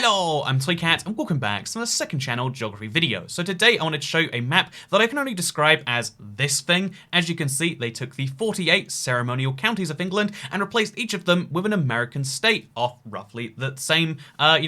Hello, I'm Toycat and welcome back to the second channel geography video. So today I wanted to show you a map that I can only describe as this thing. As you can see, they took the 48 ceremonial counties of England and replaced each of them with an American state of roughly the same,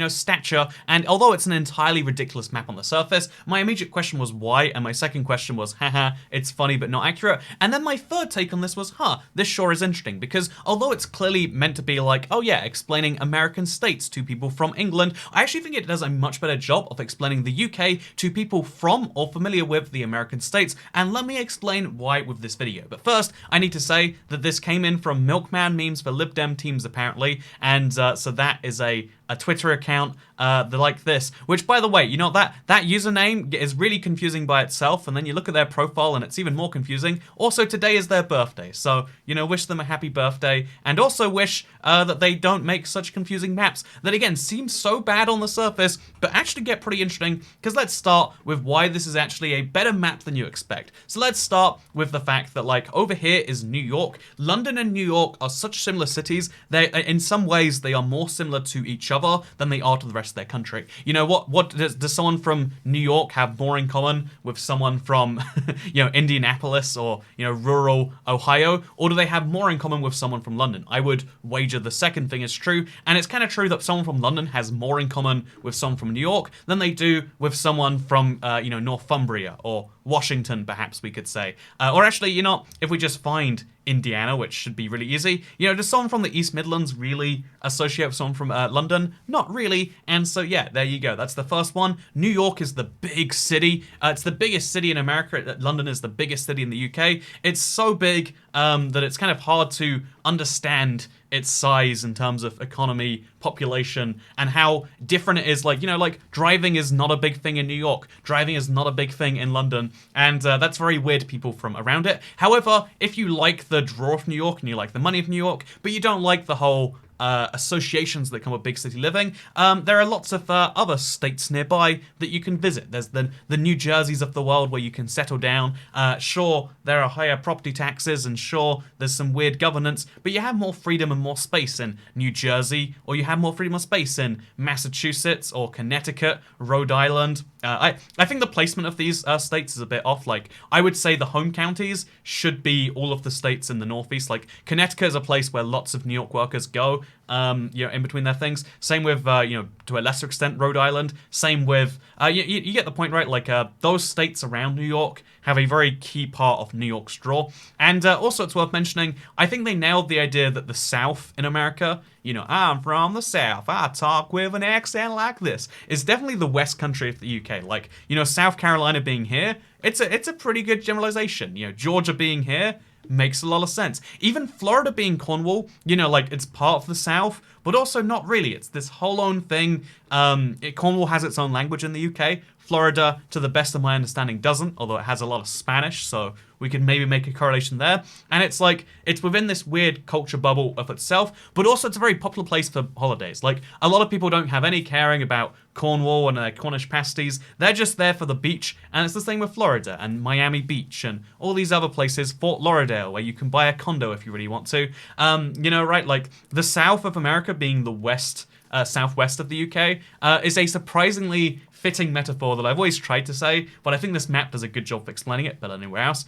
stature. And although it's an entirely ridiculous map on the surface, my immediate question was why, and my second question was, haha, it's funny but not accurate. And then my third take on this was, this sure is interesting, because although it's clearly meant to be like, oh yeah, explaining American states to people from England, I actually think it does a much better job of explaining the UK to people from or familiar with the American states, and let me explain why with this video. But first, I need to say that this came in from Milkman Memes for Lib Dem Teams apparently, and so that is a Twitter account like this, which by the way, you know, that username is really confusing by itself, and then you look at their profile and it's even more confusing. Also, today is their birthday, so, you know, wish them a happy birthday, and also wish that they don't make such confusing maps that, again, seem so bad on the surface, but actually get pretty interesting, because let's start with why this is actually a better map than you expect. So let's start with the fact that, like, over here is New York. London and New York are such similar cities. They, in some ways, they are more similar to each other than they are to the rest of their country. You know, what does someone from New York have more in common with someone from, you know, Indianapolis or, you know, rural Ohio? Or do they have more in common with someone from London? I would wager the second thing is true, and it's kind of true that someone from London has more in common with someone from New York than they do with someone from, you know, Northumbria or Washington, perhaps we could say. Or actually, you know, if we just find Indiana, which should be really easy. You know, does someone from the East Midlands really associate with someone from London? Not really. And so, yeah, there you go. That's the first one. New York is the big city. It's the biggest city in America. London is the biggest city in the UK. It's so big that it's kind of hard to understand its size in terms of economy, population, and how different it is. Like, you know, like driving is not a big thing in New York. Driving is not a big thing in London. And that's very weird to people from around it. However, if you like the draw of New York and you like the money of New York, but you don't like the whole associations that come with big city living, there are lots of other states nearby that you can visit. There's the New Jerseys of the world where you can settle down. Sure, there are higher property taxes, and sure, there's some weird governance, but you have more freedom and more space in New Jersey, or you have more freedom and space in Massachusetts or Connecticut, Rhode Island. I think the placement of these states is a bit off. Like, I would say the home counties should be all of the states in the Northeast. Like, Connecticut is a place where lots of New York workers go, you know, in between their things. Same with, you know, to a lesser extent, Rhode Island. Same with, you get the point, right? Like, those states around New York have a very key part of New York's draw. And also, it's worth mentioning, I think they nailed the idea that the South in America, you know, I'm from the South, I talk with an accent like this, is definitely the West country of the UK. Like, you know, South Carolina being here, it's a pretty good generalization. You know, Georgia being here makes a lot of sense. Even Florida being Cornwall, you know, like, it's part of the South, but also not really. It's this whole own thing. Cornwall has its own language in the UK. Florida, to the best of my understanding, doesn't, although it has a lot of Spanish, so we could maybe make a correlation there. And it's like, it's within this weird culture bubble of itself, but also it's a very popular place for holidays. Like, a lot of people don't have any caring about Cornwall and their Cornish pasties. They're just there for the beach, and it's the same with Florida and Miami Beach and all these other places, Fort Lauderdale, where you can buy a condo if you really want to. You know, right, like, the South of America being the west, southwest of the UK, is a surprisingly fitting metaphor that I've always tried to say, but I think this map does a good job of explaining it better than anywhere else.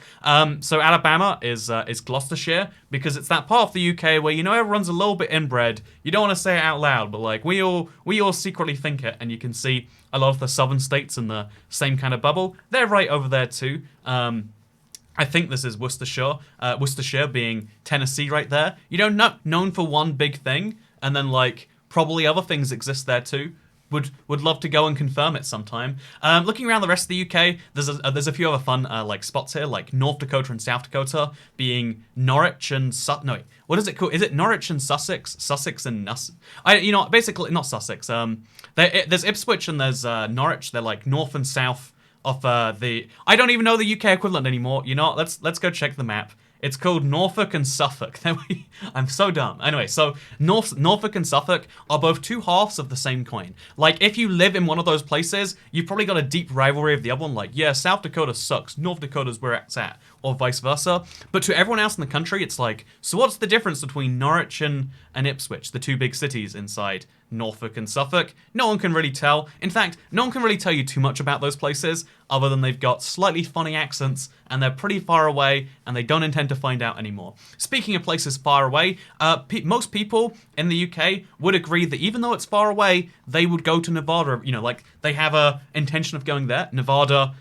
So Alabama is Gloucestershire, because it's that part of the UK where, you know, everyone's a little bit inbred. You don't want to say it out loud, but like, we all secretly think it, and you can see a lot of the southern states in the same kind of bubble. They're right over there too. I think this is Worcestershire, Worcestershire being Tennessee right there. You know, not known for one big thing, and then, like, probably other things exist there too. Would love to go and confirm it sometime. Looking around the rest of the UK, there's a few other fun like spots here, like North Dakota and South Dakota being Norwich and what is it called? Is it Norwich and Sussex? Sussex and you know, basically not Sussex. There's Ipswich and there's Norwich. They're like north and south of the. I don't even know the UK equivalent anymore. You know, let's go check the map. It's called Norfolk and Suffolk. I'm so dumb. Anyway, so Norfolk and Suffolk are both two halves of the same coin. Like, if you live in one of those places, you've probably got a deep rivalry of the other one. Like, yeah, South Dakota sucks. North Dakota's where it's at. Or vice versa. But to everyone else in the country, it's like, so what's the difference between Norwich and Ipswich, the two big cities inside Norfolk and Suffolk. No one can really tell. In fact, no one can really tell you too much about those places, other than they've got slightly funny accents, and they're pretty far away, and they don't intend to find out anymore. Speaking of places far away, most people in the UK would agree that even though it's far away, they would go to Nevada. You know, like, they have a intention of going there. Nevada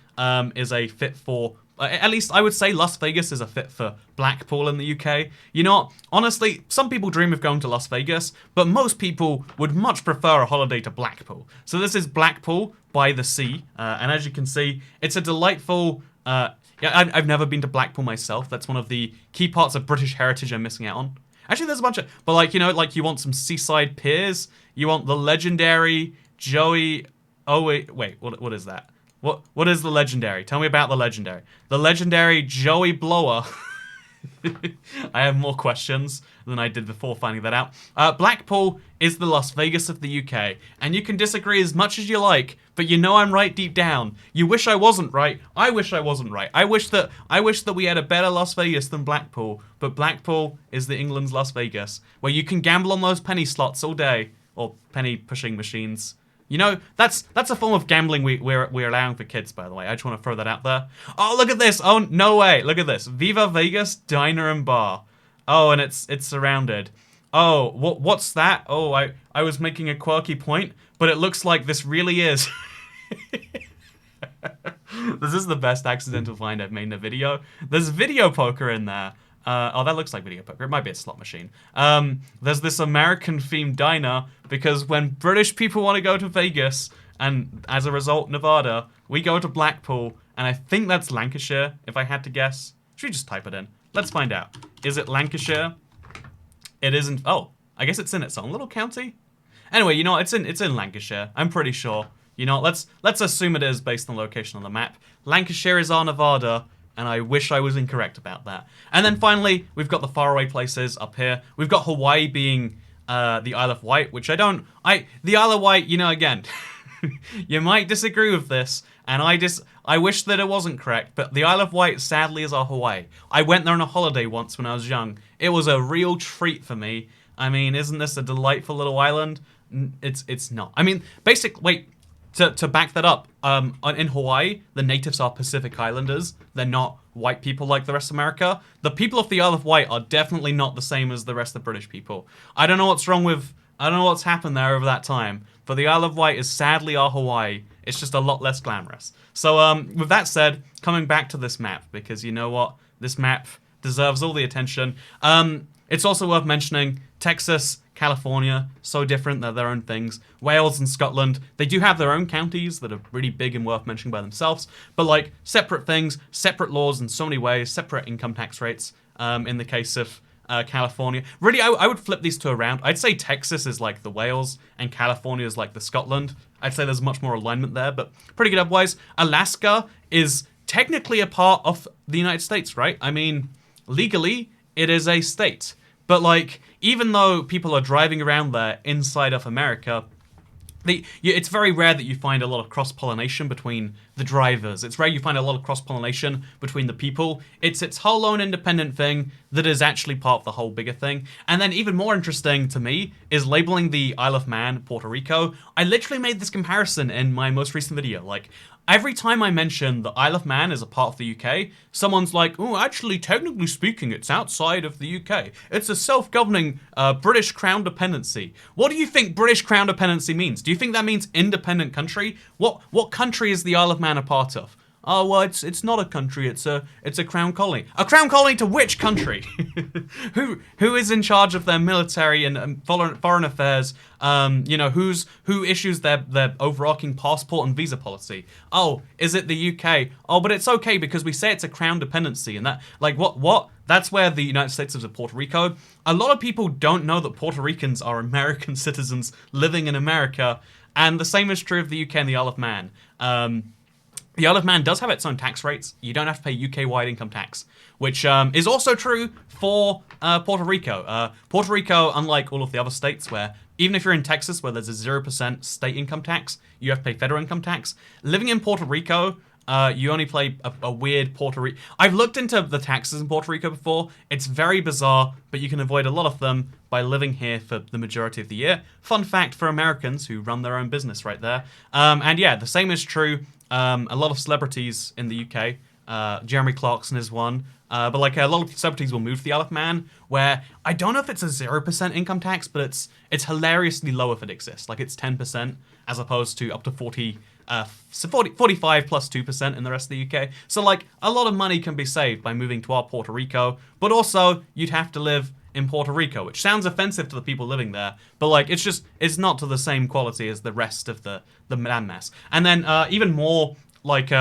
is a fit for... at least I would say Las Vegas is a fit for Blackpool in the UK. You know what? Honestly, some people dream of going to Las Vegas, but most people would much prefer a holiday to Blackpool. So this is Blackpool by the sea, and as you can see, it's a delightful... yeah, I've never been to Blackpool myself. That's one of the key parts of British heritage I'm missing out on. Actually, there's a bunch of... But, like, you know, like, you want some seaside piers, you want the legendary Joey... Oh, wait, what is that? What is the legendary? Tell me about the legendary. The legendary Joey Blower. I have more questions than I did before finding that out. Blackpool is the Las Vegas of the UK, and you can disagree as much as you like, but you know I'm right deep down. You wish I wasn't right. I wish I wasn't right. I wish that we had a better Las Vegas than Blackpool, but Blackpool is the England's Las Vegas, where you can gamble on those penny slots all day, or penny pushing machines. You know, that's a form of gambling we're allowing for kids, by the way. I just want to throw that out there. Oh, look at this. Oh, no way. Look at this. Viva Vegas Diner and Bar. Oh, and it's surrounded. Oh, what's that? Oh, I was making a quirky point, but it looks like this really is. This is the best accidental find I've made in a video. There's video poker in there. Oh, that looks like video poker. It might be a slot machine. There's this American-themed diner, because when British people want to go to Vegas, and as a result, Nevada, we go to Blackpool, and I think that's Lancashire, if I had to guess. Should we just type it in? Let's find out. Is it Lancashire? It isn't. Oh, I guess it's in its own little county. Anyway, you know what? It's in Lancashire. I'm pretty sure. You know, let's assume it is based on location on the map. Lancashire is our Nevada. And I wish I was incorrect about that. And then finally, we've got the faraway places up here. We've got Hawaii being the Isle of Wight, which the Isle of Wight, you know, again, you might disagree with this, and I wish that it wasn't correct, but the Isle of Wight sadly is our Hawaii. I went there on a holiday once when I was young. It was a real treat for me. I mean, isn't this a delightful little island? It's not. I mean, wait. To back that up, in Hawaii, the natives are Pacific Islanders. They're not white people like the rest of America. The people of the Isle of Wight are definitely not the same as the rest of the British people. I don't know what's happened there over that time, but the Isle of Wight is sadly our Hawaii. It's just a lot less glamorous. So, with that said, coming back to this map, because you know what? This map deserves all the attention. It's also worth mentioning Texas, California, so different, they're their own things. Wales and Scotland, they do have their own counties that are really big and worth mentioning by themselves, but like separate things, separate laws in so many ways, separate income tax rates in the case of California. Really, I would flip these two around. I'd say Texas is like the Wales and California is like the Scotland. I'd say there's much more alignment there, but pretty good otherwise. Alaska is technically a part of the United States, right? I mean, legally, it is a state. But, like, even though people are driving around there inside of America, it's very rare that you find a lot of cross-pollination between the drivers. It's rare you find a lot of cross-pollination between the people. It's its whole own independent thing that is actually part of the whole bigger thing. And then even more interesting to me is labeling the Isle of Man Puerto Rico. I literally made this comparison in my most recent video. Like, every time I mention the Isle of Man is a part of the UK, someone's like, oh, actually, technically speaking, it's outside of the UK. It's a self-governing British Crown dependency. What do you think British Crown dependency means? Do you think that means independent country? What country is the Isle of Man a part of? Oh, well, it's not a country, it's a crown colony. A crown colony to which country? Who is in charge of their military and foreign affairs? You know, who issues their overarching passport and visa policy? Oh, is it the UK? Oh, but it's okay because we say it's a crown dependency, and that, like, what? That's where the United States is of Puerto Rico. A lot of people don't know that Puerto Ricans are American citizens living in America, and the same is true of the UK and the Isle of Man. The Isle of Man does have its own tax rates. You don't have to pay UK-wide income tax, which is also true for Puerto Rico. Puerto Rico, unlike all of the other states where, even if you're in Texas where there's a 0% state income tax, you have to pay federal income tax. Living in Puerto Rico, you only pay a weird Puerto Rico... I've looked into the taxes in Puerto Rico before. It's very bizarre, but you can avoid a lot of them by living here for the majority of the year. Fun fact for Americans who run their own business right there. And yeah, the same is true. A lot of celebrities in the UK, Jeremy Clarkson is one, but like a lot of celebrities will move to the Isle of Man, where I don't know if it's a 0% income tax, but it's hilariously low if it exists. Like it's 10% as opposed to up to 45 plus 2% in the rest of the UK. So like a lot of money can be saved by moving to our Puerto Rico, but also you'd have to live in Puerto Rico, which sounds offensive to the people living there, but like it's not to the same quality as the rest of the landmass. And then even more like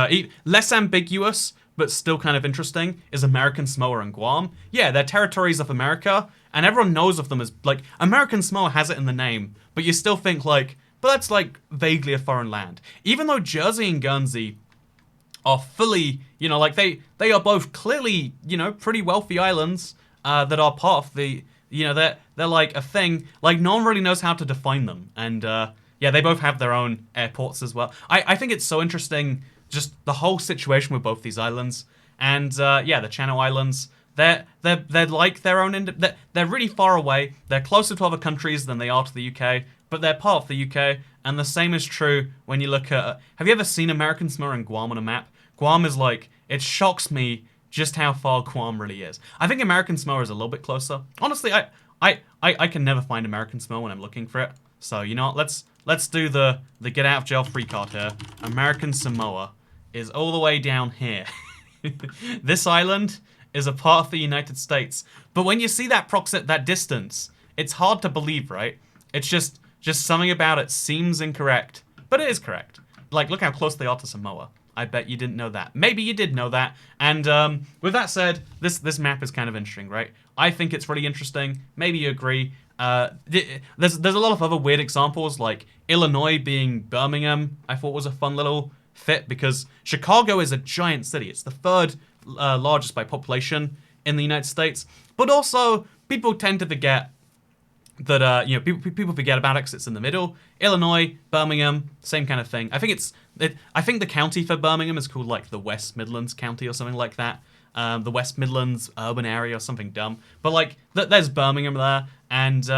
less ambiguous but still kind of interesting is American Samoa and Guam. Yeah, they're territories of America, and everyone knows of them as like American Samoa has it in the name, but you still think like, but that's like vaguely a foreign land. Even though Jersey and Guernsey are fully, you know, like they are both clearly, you know, pretty wealthy islands that are part of the, you know, they're like a thing. Like no one really knows how to define them, and yeah, they both have their own airports as well. I think it's so interesting, just the whole situation with both these islands, and yeah, the Channel Islands. They're like their own. They're really far away. They're closer to other countries than they are to the UK, but they're part of the UK. And the same is true when you look at. Have you ever seen American Samoa and Guam on a map? Guam is like, it shocks me just how far Guam really is. I think American Samoa is a little bit closer. Honestly, I can never find American Samoa when I'm looking for it. So you know what? Let's do the get out of jail free card here. American Samoa is all the way down here. This island is a part of the United States. But when you see that distance, it's hard to believe, right? It's just something about it seems incorrect, but it is correct. Like, look how close they are to Samoa. I bet you didn't know that. Maybe you did know that. And with that said, this map is kind of interesting, right? I think it's really interesting. Maybe you agree. There's a lot of other weird examples, like Illinois being Birmingham. I thought was a fun little fit because Chicago is a giant city. It's the third largest by population in the United States. But also, people tend to forget that you know, people forget about it because it's in the middle. Illinois, Birmingham, same kind of thing. I think I think the county for Birmingham is called like the West Midlands County or something like that. The West Midlands urban area or something dumb. But like there's Birmingham there, and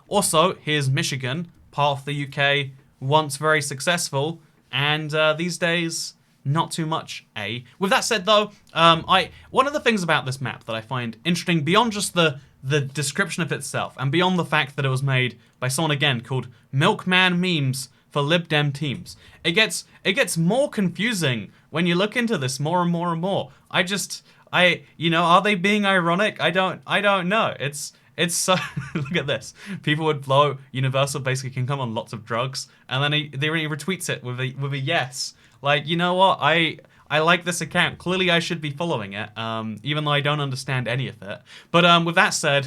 also here's Michigan, part of the UK, once very successful, and these days not too much. With that said though, one of the things about this map that I find interesting beyond just the description of itself, and beyond the fact that it was made by someone again called Milkman Memes for Lib Dem Teams, it gets more confusing when you look into this more and more and more. You know, are they being ironic? I don't know. It's so look at this. People would blow Universal Basic Income on lots of drugs, and then he retweets it with a yes. Like, you know what? I like this account. Clearly, I should be following it, even though I don't understand any of it. But with that said,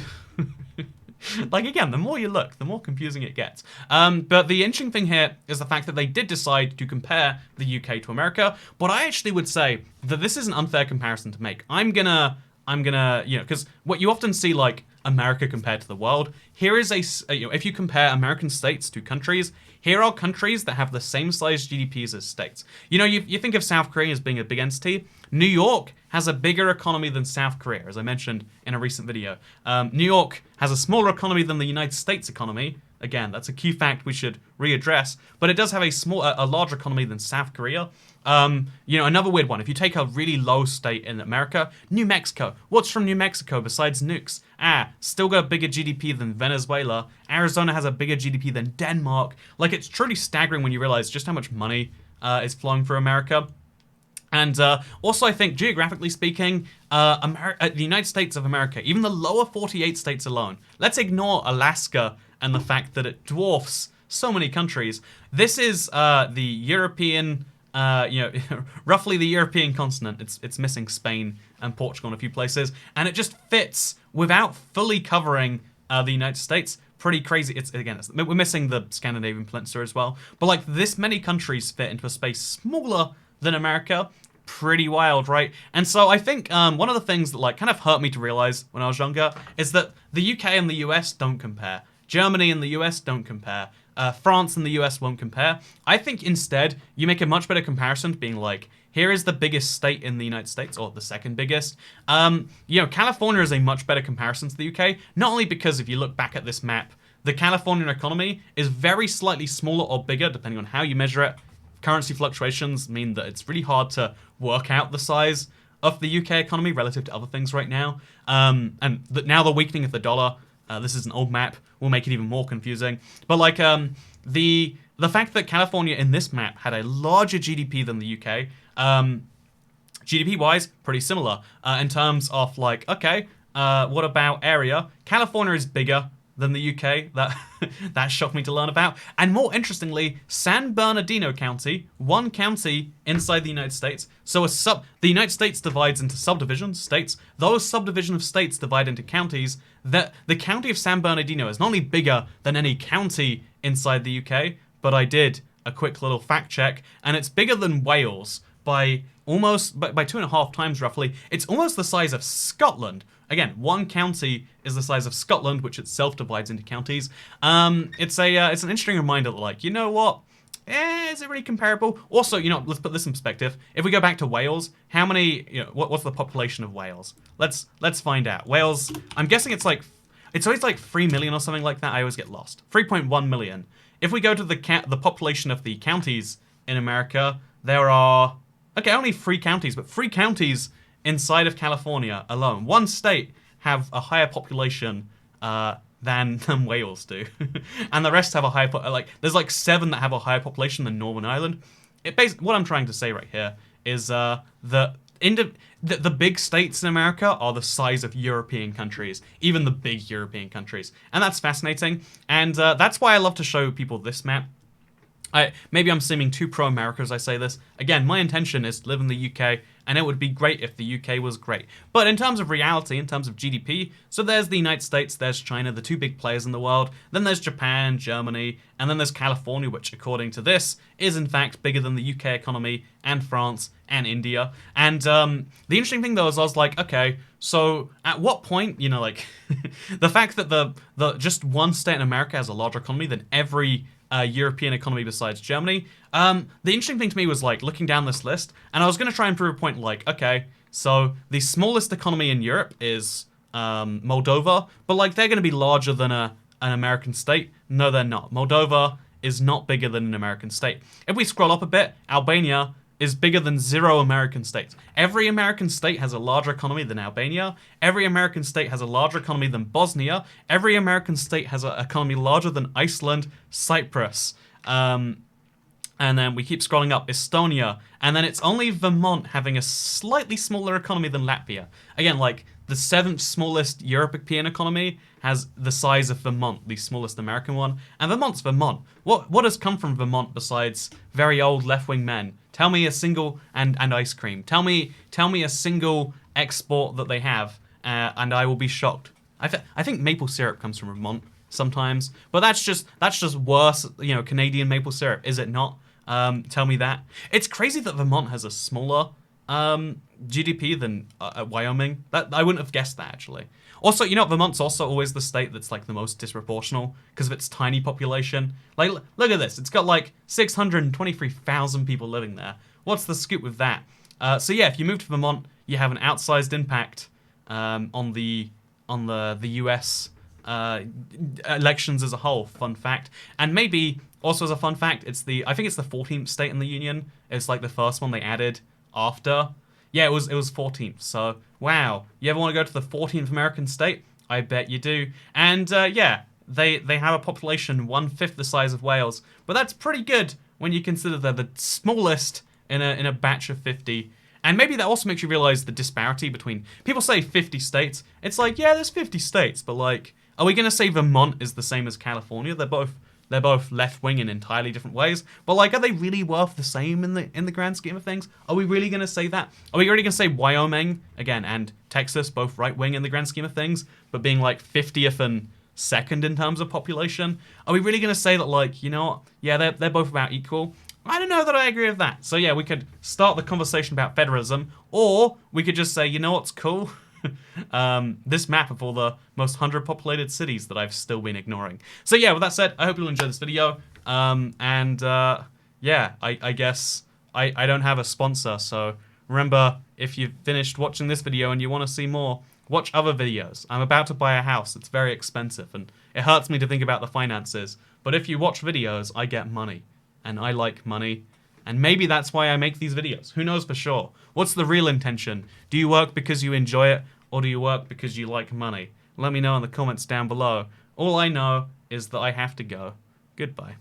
like again, the more you look, the more confusing it gets. But the interesting thing here is the fact that they did decide to compare the UK to America. But I actually would say that this is an unfair comparison to make. I'm gonna, you know, because what you often see like America compared to the world. Here is you know, if you compare American states to countries, here are countries that have the same size GDPs as states. You know, you think of South Korea as being a big entity. New York has a bigger economy than South Korea, as I mentioned in a recent video. New York has a smaller economy than the United States economy. Again, that's a key fact we should readdress. But it does have a larger economy than South Korea. You know, another weird one. If you take a really low state in America, New Mexico. What's from New Mexico besides nukes? Still got a bigger GDP than Venezuela. Arizona has a bigger GDP than Denmark. Like, it's truly staggering when you realize just how much money is flowing through America. And also, I think, geographically speaking, the United States of America, even the lower 48 states alone, let's ignore Alaska and the fact that it dwarfs so many countries. This is the European, you know, roughly the European continent. It's missing Spain and Portugal in a few places, and it just fits without fully covering the United States. Pretty crazy. We're missing the Scandinavian peninsula as well. But like this many countries fit into a space smaller than America. Pretty wild, right? And so I think one of the things that like kind of hurt me to realize when I was younger is that the UK and the US don't compare. Germany and the US don't compare. France and the US won't compare. I think instead you make a much better comparison being like, here is the biggest state in the United States, or the second biggest. California is a much better comparison to the UK, not only because if you look back at this map, the Californian economy is very slightly smaller or bigger, depending on how you measure it. Currency fluctuations mean that it's really hard to work out the size of the UK economy relative to other things right now. Now the weakening of the dollar, this is an old map, will make it even more confusing. But like the fact that California in this map had a larger GDP than the UK, GDP-wise, pretty similar. In terms of like, okay, what about area? California is bigger than the UK. That shocked me to learn about. And more interestingly, San Bernardino County, one county inside the United States. So the United States divides into subdivisions, states. Those subdivision of states divide into counties. The county of San Bernardino is not only bigger than any county inside the UK, but I did a quick little fact check, and it's bigger than Wales by 2.5 times roughly. It's almost the size of Scotland. Again, one county is the size of Scotland, which itself divides into counties. It's an interesting reminder that, like, you know what? Is it really comparable? Also, let's put this in perspective. If we go back to Wales, how many? What's the population of Wales? Let's find out. Wales. I'm guessing it's always like 3 million or something like that. I always get lost. 3.1 million. If we go to the population of the counties in America, there are only 3 counties, but 3 counties inside of California alone. One state have a higher population than Wales do. And the rest have a higher, there's like 7 that have a higher population than Northern Ireland. What I'm trying to say right here is the big states in America are the size of European countries, even the big European countries. And that's fascinating. And that's why I love to show people this map. Maybe I'm seeming too pro-America as I say this. Again, my intention is to live in the UK, and it would be great if the UK was great. But in terms of reality, in terms of GDP, so there's the United States, there's China, the 2 big players in the world. Then there's Japan, Germany, and then there's California, which according to this is in fact bigger than the UK economy, and France, and India. And the interesting thing though is I was like, okay, so at what point, the fact that the just one state in America has a larger economy than every European economy besides Germany. The interesting thing to me was like looking down this list, and I was going to try and prove a point like, okay, so the smallest economy in Europe is Moldova, but like they're going to be larger than an American state. No, they're not. Moldova is not bigger than an American state. If we scroll up a bit, Albania is bigger than 0 American states. Every American state has a larger economy than Albania. Every American state has a larger economy than Bosnia. Every American state has an economy larger than Iceland, Cyprus. And then we keep scrolling up, Estonia. And then it's only Vermont having a slightly smaller economy than Latvia. Again, like the 7th smallest European economy has the size of Vermont, the smallest American one. And Vermont's Vermont. What has come from Vermont besides very old left-wing men? Tell me a single, and ice cream. Tell me a single export that they have, and I will be shocked. I think maple syrup comes from Vermont sometimes, but that's just worse. Canadian maple syrup, is it not? Tell me that. It's crazy that Vermont has a smaller GDP than Wyoming. That I wouldn't have guessed that actually. Also, Vermont's also always the state that's like the most disproportional because of its tiny population. Like, look at this. It's got like 623,000 people living there. What's the scoop with that? So yeah, if you move to Vermont, you have an outsized impact on the US elections as a whole. Fun fact. And maybe also as a fun fact, I think it's the 14th state in the union. It's like the first one they added after. Yeah, it was 14th. So wow, you ever want to go to the 14th American state? I bet you do. And yeah, they have a population 1/5 the size of Wales, but that's pretty good when you consider they're the smallest in a batch of 50. And maybe that also makes you realize the disparity between people say 50 states. It's like, yeah, there's 50 states, but like, are we gonna say Vermont is the same as California? They're both left-wing in entirely different ways. But like, are they really worth the same in the grand scheme of things? Are we really going to say that? Are we really going to say Wyoming, again, and Texas, both right-wing in the grand scheme of things, but being like 50th and 2nd in terms of population? Are we really going to say that, like, you know what? Yeah, they're both about equal? I don't know that I agree with that. So yeah, we could start the conversation about federalism, or we could just say, you know what's cool? this map of all the most 100 populated cities that I've still been ignoring. So yeah, with that said, I hope you'll enjoy this video. Yeah, I guess I don't have a sponsor, so remember, if you've finished watching this video and you want to see more, watch other videos. I'm about to buy a house. It's very expensive, and it hurts me to think about the finances. But if you watch videos, I get money, and I like money. And maybe that's why I make these videos. Who knows for sure? What's the real intention? Do you work because you enjoy it, or do you work because you like money? Let me know in the comments down below. All I know is that I have to go. Goodbye.